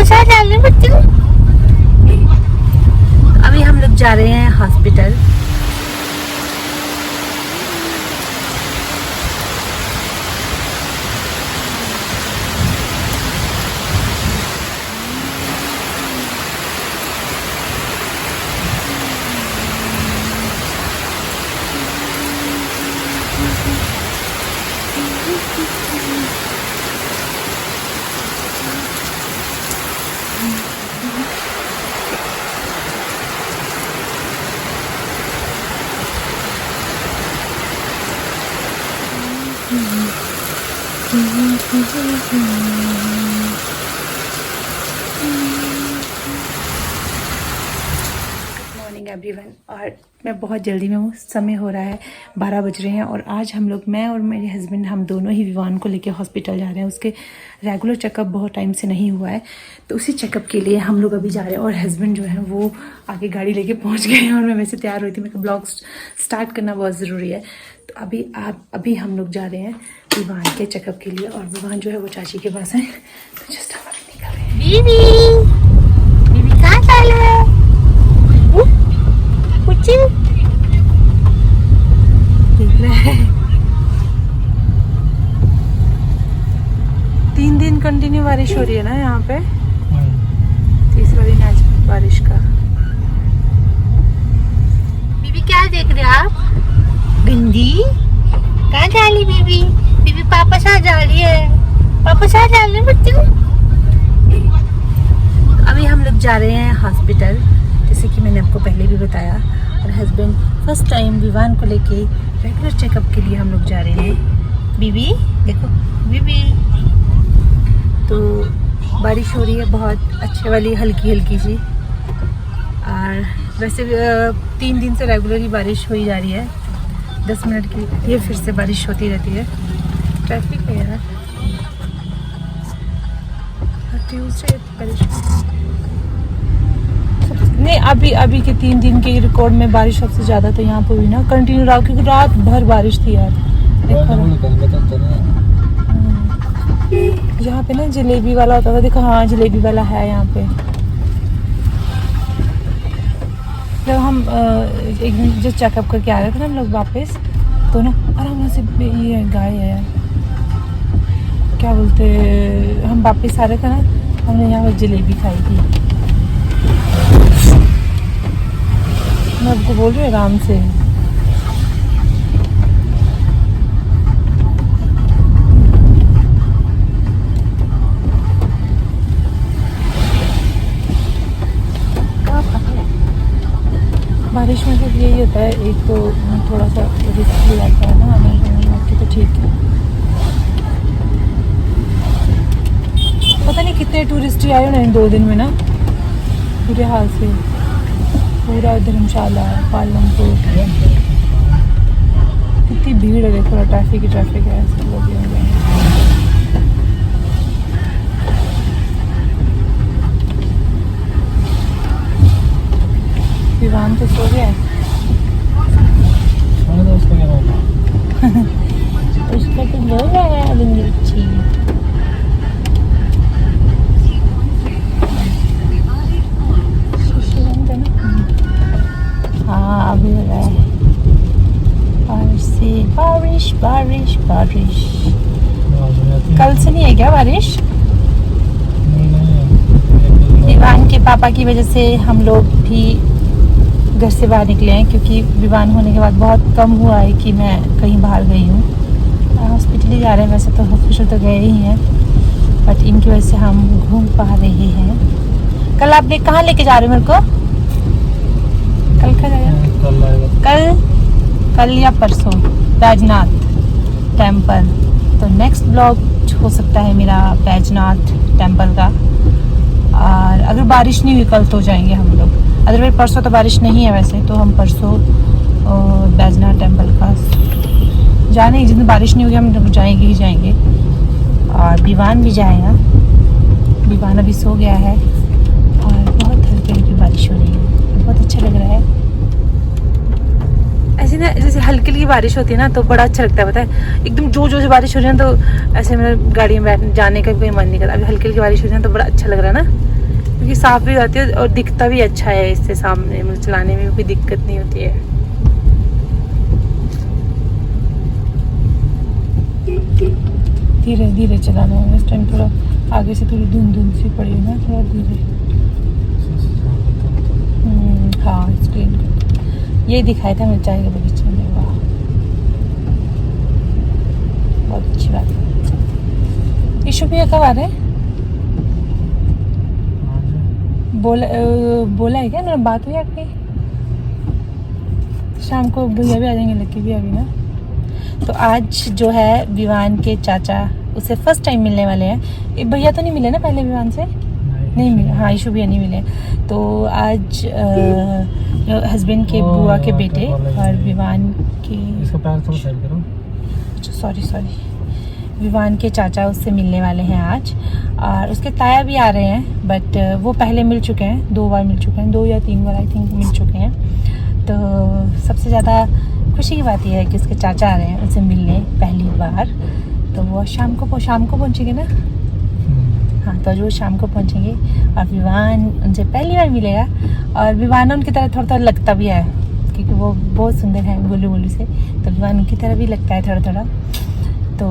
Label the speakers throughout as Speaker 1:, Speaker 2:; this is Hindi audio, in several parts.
Speaker 1: वापस आ जा रहे बच्चे। अभी हम लोग जा रहे हैं हॉस्पिटल। Morning everyone. और मैं बहुत जल्दी में हूँ, समय हो रहा है 12 बज रहे हैं और आज हम लोग, मैं और मेरे हस्बैंड, हम दोनों ही विवान को लेके हॉस्पिटल जा रहे हैं। उसके रेगुलर चेकअप बहुत टाइम से नहीं हुआ है, तो उसी चेकअप के लिए हम लोग अभी जा रहे हैं। और हस्बैंड जो है वो आगे गाड़ी लेके पहुँच गए हैं और मैं वैसे तैयार हुई थी। मेरे को ब्लॉग स्टार्ट करना बहुत ज़रूरी है, तो अभी हम लोग जा रहे हैं विवान के चेकअप के लिए। और विवान जो है वो चाची के पास है, तो जस्ट हम अभी निकल रहे हैं। बीबी कहाँ चल रहे हैं? देख रहे हैं 3 दिन कंटिन्यू बारिश हो रही है ना यहाँ पे, तीसरा दिन आज बारिश का। बीबी क्या देख रहे हैं आप? गंदी कहाँ जा रही बीबी? बीबी पापा साथ जा रही है, पापा साथ जा रहे हैं बच्चों। अभी हम लोग जा रहे हैं हॉस्पिटल, जैसे कि मैंने आपको पहले भी बताया। और हस्बैंड फर्स्ट टाइम विवान को लेके रेगुलर चेकअप के लिए हम लोग जा रहे हैं। बीबी देखो बीबी, तो बारिश हो रही है बहुत अच्छे वाली, हल्की हल्की सी। और वैसे 3 दिन से रेगुलर ही बारिश हो ही जा रही है, 10 मिनट की ये फिर से बारिश होती रहती है। ट्रैफिक है यार, ट्यूसडे बारिश नहीं। अभी के 3 दिन के रिकॉर्ड में बारिश सबसे ज्यादा तो यहाँ पे हुई ना, कंटिन्यू रहा, क्योंकि रात भर बारिश थी यार। यहाँ पे ना जलेबी वाला होता था, देखो। हाँ जलेबी वाला है यहाँ पे। जब हम एक दिन जो चेकअप करके आ रहे थे ना हम लोग वापस, तो ना आराम से ये गाय है यार, क्या बोलते, हम वापस आ रहे थे ना, हमने यहाँ पर जलेबी खाई थी। मैं आपको बोल रही हूँ आराम से। बारिश में तो यही होता है, एक तो थोड़ा सा रिस्क भी आता है ना, आने तो ठीक है। पता नहीं कितने टूरिस्ट आए हो ना इन 2 दिन में ना, बुरे हाल से। पूरा धर्मशाला, पालमपुर, कितनी भीड़ है देखो, ट्रैफिक है, सब लोग होंगे। विवान तो सो गया है। उसका तो बोल रहा है बिंदी अच्छी। हाँ अभी हो रहा है बारिश। कल से नहीं है क्या बारिश? विवान के पापा की वजह से हम लोग भी घर से बाहर निकले हैं, क्योंकि विवान होने के बाद बहुत कम हुआ है कि मैं कहीं बाहर गई हूँ। हॉस्पिटल ही जा रहे हैं, वैसे तो हॉस्पिटल तो गए ही हैं, बट इनकी वजह से हम घूम पा रहे हैं। कल आप कहाँ लेके जा रहे हो मेरे को? कल का जाएगा, कल या परसों बैजनाथ टेम्पल। तो नेक्स्ट ब्लॉग हो सकता है मेरा बैजनाथ टेम्पल का। और अगर बारिश नहीं हुई कल तो जाएंगे हम लोग, अदरवाइज परसों तो बारिश नहीं है वैसे, तो हम परसों बैजनाथ टेम्पल का जाने, जिस दिन बारिश नहीं होगी हम जाएंगे ही जाएंगे। और विवान भी जाएगा, विवान अभी सो गया है और बहुत हल्की हल्की बारिश हो रही है, बहुत अच्छा लग रहा है। ऐसे ना जैसे हल्की हल्की बारिश होती है ना तो बड़ा अच्छा लगता है, पता है। एकदम जोर से बारिश हो रही है तो ऐसे मेरा गाड़ी में बैठ जाने का कोई मन नहीं करता। अभी हल्की हल्की बारिश हो रही है तो बड़ा अच्छा लग रहा है ना, क्योंकि साफ भी होती है और दिखता भी अच्छा है इससे सामने, मतलब चलाने में कोई दिक्कत नहीं होती है। धीरे धीरे चलाना है इस टाइम, थोड़ा आगे से थोड़ी धुंध धुंध सी पड़ी है ना, थोड़ा धीरे। हाँ स्क्रीन ये दिखाया था मिर्चाई के बगीचे में। वाह बहुत अच्छी बात है। ईशु भैया कब आ रहे हैं? बोला है क्या ना, बात हुई आपकी? शाम को भैया भी आ जाएंगे, लकी भी अभी ना। तो आज जो है विवान के चाचा उसे फर्स्ट टाइम मिलने वाले हैं। भैया तो नहीं मिले ना पहले विवान से? नहीं मिले। हाँ ईशु भैया नहीं मिले। तो आज हस्बैंड के बुआ के बेटे और विवान के,
Speaker 2: इसका पैर थोड़ा साइड करो।
Speaker 1: अच्छा सॉरी, विवान के चाचा उससे मिलने वाले हैं आज, और उसके ताया भी आ रहे हैं, बट वो पहले मिल चुके हैं, 2 बार मिल चुके हैं, 2 या 3 बार आई थिंक मिल चुके हैं। तो सबसे ज़्यादा खुशी की बात यह है कि उसके चाचा आ रहे हैं उनसे मिलने पहली बार। तो वो शाम को पहुँचेंगे ना। हाँ तो जो शाम को पहुँचेंगे और विवान उनसे पहली बार मिलेगा। और विवान उनकी तरह थोड़ा थोड़ा लगता भी है, क्योंकि वो बहुत सुंदर है गोलू से, तो विवान उनकी तरह भी लगता है थोड़ा थोड़ा। तो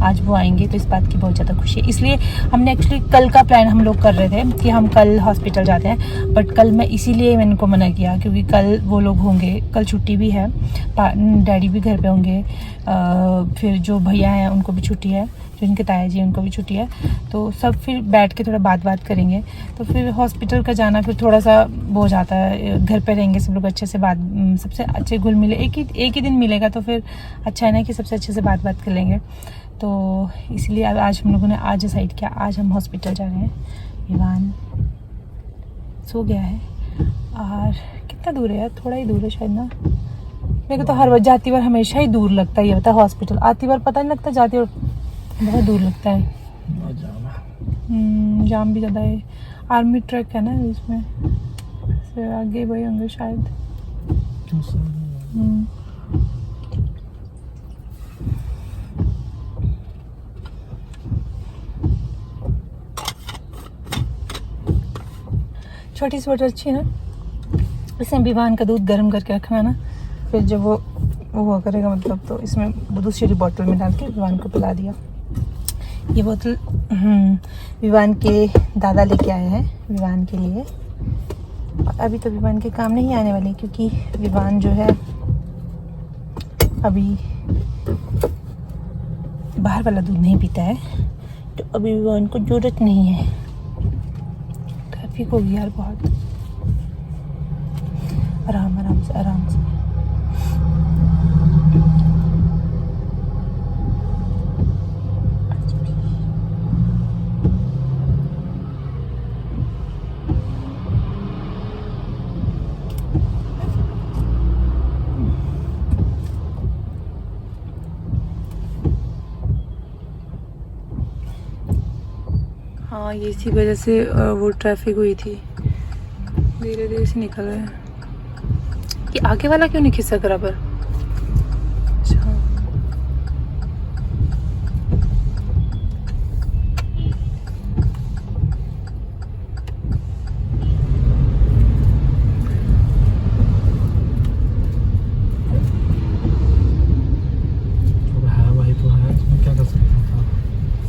Speaker 1: आज वो आएंगे तो इस बात की बहुत ज़्यादा खुशी है। इसलिए हमने एक्चुअली कल का प्लान हम लोग कर रहे थे कि हम कल हॉस्पिटल जाते हैं, बट कल मैं इसीलिए मैंने उनको मना किया क्योंकि कल वो लोग होंगे, कल छुट्टी भी है, डैडी भी घर पे होंगे, फिर जो भैया हैं उनको भी छुट्टी है, जो इनके ताया जी उनको भी छुट्टी है। तो सब फिर बैठ के थोड़ा बात करेंगे। तो फिर हॉस्पिटल का जाना फिर थोड़ा सा वो हो जाता है। घर पे रहेंगे सब लोग अच्छे से सबसे अच्छे घुल मिले, एक ही दिन मिलेगा तो फिर अच्छा है ना कि सबसे अच्छे से बात कर लेंगे। तो इसलिए आज हम लोगों ने आज डिसाइड किया, आज हम हॉस्पिटल जा रहे हैं। विवान सो गया है, और कितना दूर है यार, थोड़ा ही दूर है शायद ना। मेरे को तो हर बार जाती बार हमेशा ही दूर लगता है ये बता हॉस्पिटल, आती बार पता नहीं लगता, जाती बार बहुत दूर लगता है। जाम भी ज़्यादा है, आर्मी ट्रक है ना इसमें, फिर आगे वही होंगे शायद। छोटी सी बोतल अच्छी है ना, इसमें विवान का दूध गर्म करके रखना ना, फिर जब वो हुआ करेगा मतलब, तो इसमें दूसरी बोतल में डाल के विवान को पिला दिया। ये बोतल विवान के दादा लेके आए हैं विवान के लिए। अभी तो विवान के काम नहीं आने वाले, क्योंकि विवान जो है अभी बाहर वाला दूध नहीं पीता है, तो अभी विवान को जरूरत नहीं है। ट्रैफिक होगी यार बहुत, आराम से। हाँ ये इसी वजह से वो ट्रैफिक हुई थी, धीरे धीरे से निकल रहा है। कि आगे वाला क्यों नहीं खिसक बराबर? अच्छा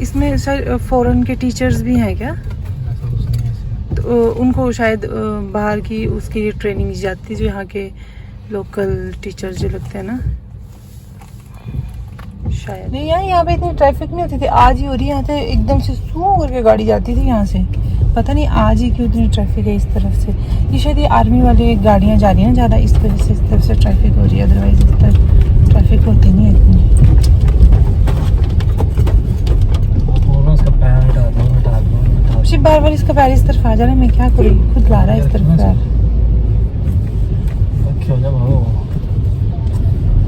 Speaker 1: इसमें शायद फॉरेन के टीचर्स भी हैं क्या? तो उनको शायद बाहर की उसकी ट्रेनिंग दी जाती है, जो यहाँ के लोकल टीचर्स जो लगते हैं ना शायद। नहीं यार यहाँ पे इतनी ट्रैफिक नहीं होती थी, आज ही हो रही है। यहाँ से एकदम से सू करके गाड़ी जाती थी यहाँ से, पता नहीं आज ही क्यों इतनी ट्रैफिक है इस तरफ से। ये शायद ये आर्मी वाली गाड़ियाँ जा रही हैं ज़्यादा, इस वजह से इस तरफ से ट्रैफिक हो रही है, अदरवाइज इस तरफ ट्रैफिक होती नहीं है इतनी। सिर्फ बार इसका पैर इस तरफ आ जा रहा है, मैं क्या करूँ, खुद ला रहा है इस तरफ पैर।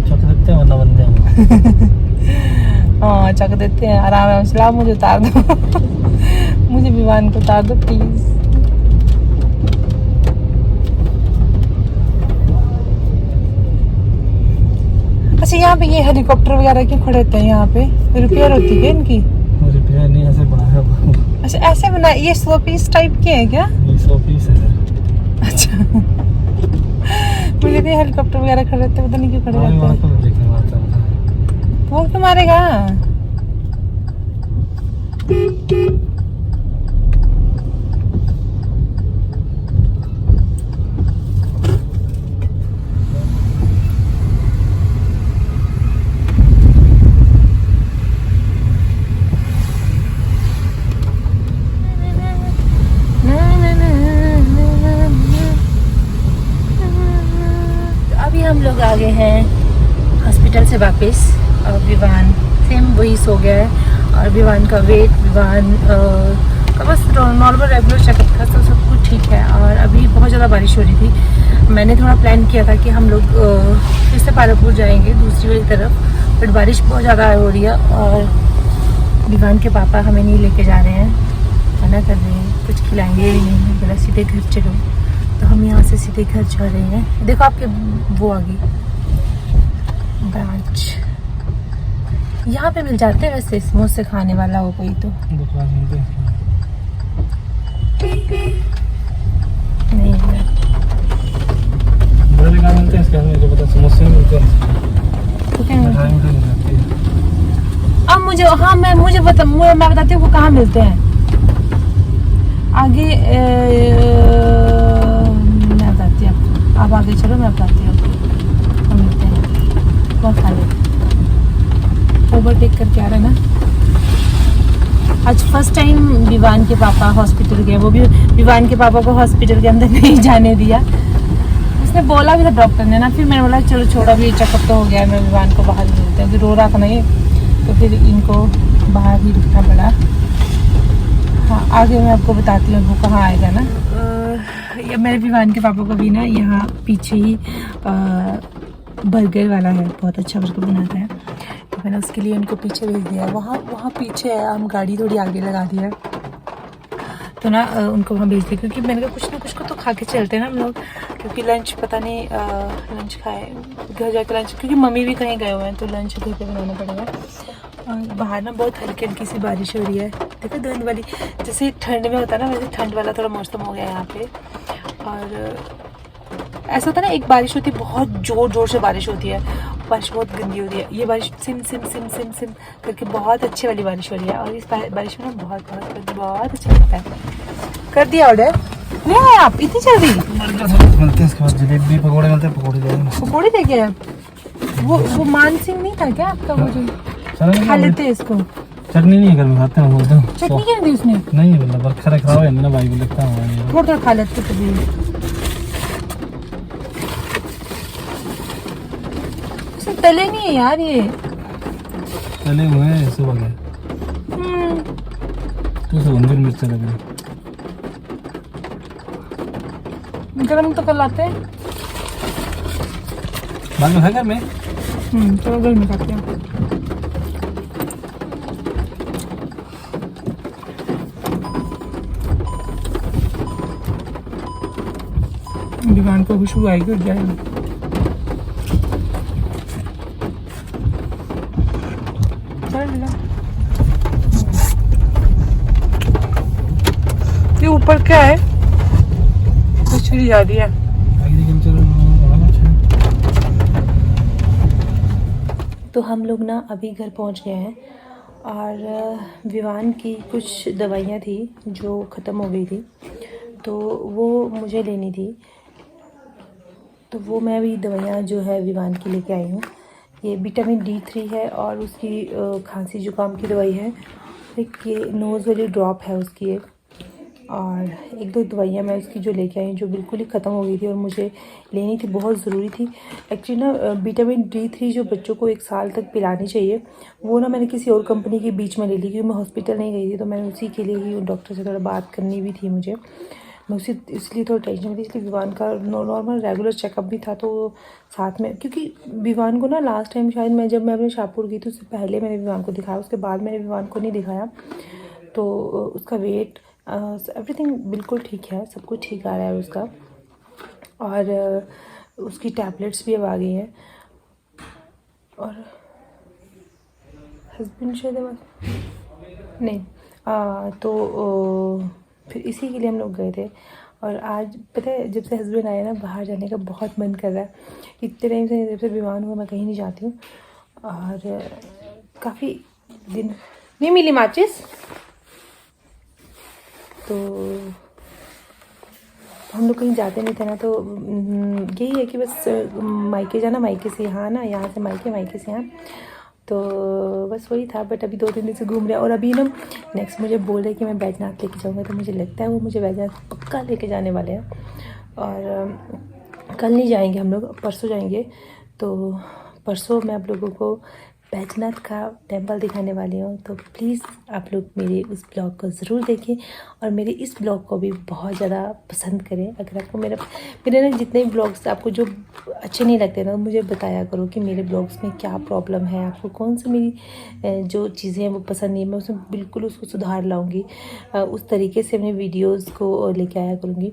Speaker 2: चक देते हैं वरना बंदे
Speaker 1: हाँ चक देते हैं, आराम से लाओ मुझे उतार दो मुझे विमान को उतार दो प्लीज। अच्छा यहाँ पे ये हेलीकॉप्टर वगैरह क्यों खड़े होते हैं यहाँ पे? रिपेयर होती है क्या इनकी?
Speaker 2: रिपेयर नहीं, ऐसे बना है वो।
Speaker 1: अच्छा ऐसे बना, ये 100 पीस टाइप के है क्या?
Speaker 2: ये 100 पीस है सर।
Speaker 1: अच्छा मुझे तो हेलीकॉप्टर वगैरह खड़े रहते हैं, पता नहीं क्यों खड़े रहते
Speaker 2: वहाँ
Speaker 1: हैं।
Speaker 2: पर देखने मारता है।
Speaker 1: वो क्यों मारेगा? अभी हम लोग आ गए हैं हॉस्पिटल से वापस, और विवान सेम वही सो गया है, और विवान का वेट, विवान का बस नॉर्मल रेगुलर चेकअप था, तो सब कुछ ठीक है। और अभी बहुत ज़्यादा बारिश हो रही थी, मैंने थोड़ा प्लान किया था कि हम लोग फिर से पालकपुर जाएंगे दूसरी वाली तरफ, बट बारिश बहुत ज़्यादा हो रही है, और विवान के पापा हमें नहीं लेके जा रहे हैं, मना कर रहे हैं, कुछ खिलाएंगे ही नहीं, बोला सीधे घर चलो। तो हम यहाँ से सीधे घर जा रहे हैं। देखो आपके वो आ गई ब्रांच, यहाँ पे मिल जाते हैं वैसे समोसे खाने वाला हो कोई तो।
Speaker 2: दुकान मिलते हैं।
Speaker 1: नहीं है।
Speaker 2: बड़े दुकान मिलते हैं, इसके अंदर मुझे पता समोसे मिलते हैं।
Speaker 1: तो क्या मिलता
Speaker 2: मिठाई
Speaker 1: है?
Speaker 2: मिठाई मिलती है।
Speaker 1: अब मुझे, हाँ मुझे मैं बताती हूँ वो कहाँ मिलते हैं। आगे मैं बताती हूँ आपको, आप आगे चलो, मैं बताती हूँ आपको कहाँ मिलते हैं। बहुत खा ले, ओवरटेक करके आ रहा है ना। आज फर्स्ट टाइम विवान के पापा हॉस्पिटल गए, वो भी विवान के पापा को हॉस्पिटल के अंदर नहीं जाने दिया। उसने बोला भी था डॉक्टर ने ना, फिर मैंने बोला चलो छोड़ो, अभी चेकअप तो हो गया है, मैं विवान को बाहर मिलते हैं, रो रहा था ना ये, तो फिर इनको बाहर ही रुकना पड़ा। हाँ आगे मैं आपको बताती हूँ वो कहाँ आएगा ना। मेरे विवान के पापा को भी ना यहाँ पीछे ही बर्गर वाला है, बहुत अच्छा बर्गर बनाता है, तो मैंने उसके लिए इनको पीछे भेज दिया है। वहाँ पीछे है, हम गाड़ी थोड़ी आगे लगा दी है, तो ना उनको वहाँ भेज दिया, क्योंकि मैंने कहा कुछ ना कुछ को तो खा के चलते हैं ना हम लोग, क्योंकि लंच पता नहीं लंच खाए घर जाकर लंच, क्योंकि मम्मी भी कहीं गए हुए हैं, तो लंच घर पे बनाना पड़ेगा। और बाहर ना बहुत हल्की हल्की सी बारिश हो रही है, देखो धुंध वाली, जैसे ठंड में होता है ना, वैसे ठंड वाला थोड़ा मौसम हो गया है यहाँ पे। और ऐसा होता है ना, एक बारिश होती है, बहुत जोर जोर से बारिश होती है, बारिश बहुत गंदी होती है, ये बारिश SIM SIM SIM SIM SIM करके बहुत अच्छी वाली बारिश हो रही है, और इस बारिश में ना बहुत बहुत बहुत अच्छा लगता है। कर दिया ऑर्डर, ले आए आप इतनी जल्दी?
Speaker 2: मिलते हैं, इसके बाद जलेबी पकौड़े मिलते हैं, पकौड़े जाएंगे।
Speaker 1: पकौड़े दे गए? वो मानसिंह नहीं था क्या आपका? वो जो खा लेते हैं इसको।
Speaker 2: चटनी नहीं है घर में, खाते हैं बोलते हैं।
Speaker 1: चटनी क्या दी उसने?
Speaker 2: नहीं है मतलब खरा खराब है ना भाई, लगता है
Speaker 1: थोड़ा थोड़ा खा लेते कभी। उसने तले नहीं है यार ये,
Speaker 2: तले हुए हैं सुबह के, तो सुगंधित मिर्च लग रही।
Speaker 1: गरम तो कर लाते हैं,
Speaker 2: बाद में है घर में।
Speaker 1: चलो घर में खाते हैं। दुकान को खुशबू आएगी, उठ जाएगी। ये ऊपर क्या है? मछली जा रही है। तो हम लोग ना अभी घर पहुंच गए हैं, और विवान की कुछ दवाइयाँ थी जो ख़त्म हो गई थी, तो वो मुझे लेनी थी, तो वो मैं अभी दवाइयाँ जो है विवान की लेके आई हूँ। ये विटामिन D3 है, और उसकी खांसी जुकाम की दवाई है, एक ये नोज़ वाली ड्रॉप है उसकी एक, और एक दो दवाइयाँ मैं उसकी जो लेके आई जो बिल्कुल ही ख़त्म हो गई थी और मुझे लेनी थी, बहुत ज़रूरी थी। एक्चुअली ना विटामिन D3 जो बच्चों को 1 साल तक पिलानी चाहिए, वो ना मैंने किसी और कंपनी के बीच में ले ली, क्योंकि मैं हॉस्पिटल नहीं गई थी, तो मैंने उसी के लिए ही डॉक्टर से थोड़ा बात करनी भी थी मुझे, मैं उसी इसलिए थोड़ा टेंशन में थी। इसलिए विवान का नॉर्मल रेगुलर चेकअप भी था, तो साथ में, क्योंकि विवान को ना लास्ट टाइम शायद मैं अपने शाहपुर गई थी, उससे पहले मैंने विवान को दिखाया, उसके बाद मैंने विवान को नहीं दिखाया, तो उसका वेट एवरीथिंग बिल्कुल ठीक है, सब कुछ ठीक आ रहा है उसका, और उसकी टैबलेट्स भी अब आ गई हैं। और हस्बैंड शायद नहीं तो फिर इसी के लिए हम लोग गए थे। और आज पता है जब से हस्बैंड आया ना, बाहर जाने का बहुत मन कर रहा है। इतने टाइम से जब से बीमार हुआ मैं कहीं नहीं जाती हूँ, और काफ़ी दिन नहीं मिली माचिस। तो हम लोग कहीं जाते नहीं थे ना, तो यही है कि बस मायके जाना, मायके से यहाँ आना, यहाँ से मायके, मायके से यहाँ, तो बस वही था। बट अभी 2-3 दिन से घूम रहे हैं। और अभी ना नेक्स्ट मुझे बोल रहे कि मैं बैजनाथ लेके जाऊँगा, तो मुझे लगता है वो मुझे बैजनाथ पक्का लेके जाने वाले हैं। और कल नहीं जाएंगे हम लोग, परसों जाएंगे। तो परसों मैं आप लोगों को बैजनाथ का टेम्पल दिखाने वाली हूँ। तो प्लीज़ आप लोग मेरे उस ब्लॉग को ज़रूर देखें, और मेरे इस ब्लॉग को भी बहुत ज़्यादा पसंद करें। अगर आपको मेरे ना जितने ब्लॉग्स आपको जो अच्छे नहीं लगते ना, मुझे बताया करो कि मेरे ब्लॉग्स में क्या प्रॉब्लम है, आपको कौन सी मेरी जो चीज़ें हैं वो पसंद नहीं है। मैं उसमें बिल्कुल उसको सुधार लाऊँगी, उस तरीके से अपने वीडियोज़ को लेके आया करूँगी।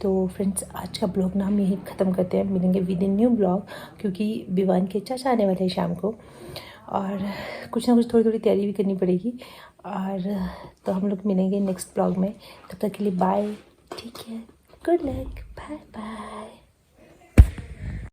Speaker 1: तो फ्रेंड्स, आज का ब्लॉग ना हम यहीं ख़त्म करते हैं। मिलेंगे विद इन न्यू ब्लॉग, क्योंकि विवान के चाचा आने वाले हैं शाम को, और कुछ ना कुछ थोड़ी तैयारी भी करनी पड़ेगी। और तो हम लोग मिलेंगे नेक्स्ट ब्लॉग में। तब तक के लिए बाय, ठीक है, गुड लक, बाय बाय।